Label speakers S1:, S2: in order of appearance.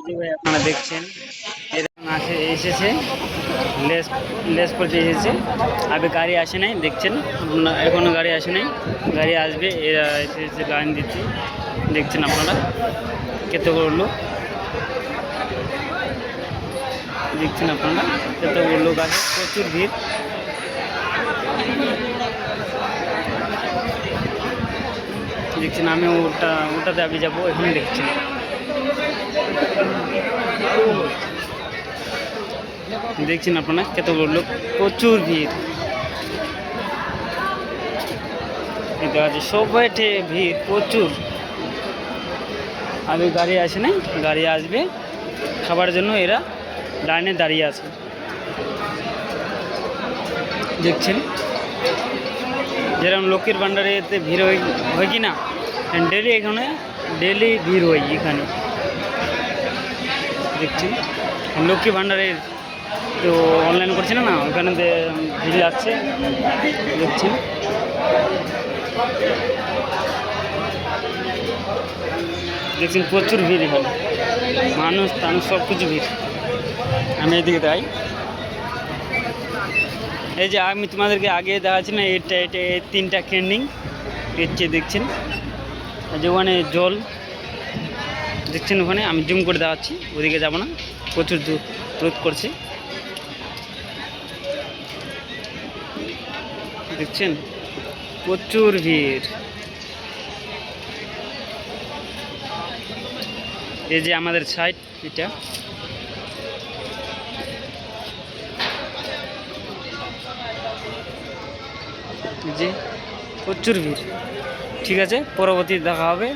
S1: জি ভাই, আপনারা দেখছেন এরকম এসেছে, লেস লেস করতে এসেছে। আগে গাড়ি আসে নাই, দেখছেন আপনারা, এখনো গাড়ি আসে নাই, গাড়ি আসবে। এরা এসে লাইন দিচ্ছে, দেখছেন আপনারা কতগুলো লোক, দেখছেন আপনারা কতগুলো লোক আছে, প্রচুর ভিড়। দেখছেন আমি ওটাতে আমি যাবো, এখানে দেখছেন দেখছেন আপনারা কতগুলো লোক, প্রচুর ভিড়। দেখা যাচ্ছে সবাই ভিড় প্রচুর। আগে গাড়ি আসে নাই, গাড়ি আসবে, খাবার জন্য এরা লাইনে দাঁড়িয়ে আছে। দেখছেন যেরকম লক্ষ্মীর ভাণ্ডারে এতে ভিড় হয় কি না, ডেলি এখানে ডেলি ভিড় হয় এখানে। দেখছেন লক্ষ্মী ভাণ্ডারের তো অনলাইন করছে না, ওখানে ভিড় লাগছে। দেখছেন দেখছেন প্রচুর ভিড়, এখানে মানুষ টানুষ সব কিছু ভিড়। আমি এদিকে যাই, এই যে আমি তোমাদেরকে আগে দেখাচ্ছি না, এটা এটা এই 3টা ক্যান্ডিং এসছে, দেখছেন যে ওখানে জল, দেখছেন ওখানে আমি জুম করে দেখাচ্ছি, ওদিকে যাব না, প্রচুর রোদ করছে। দেখছেন প্রচুর ভিড়। এই যে আমাদের সাইড, এটা যে প্রচুর ভিড়। ঠিক আছে, পরবর্তী দেখা হবে।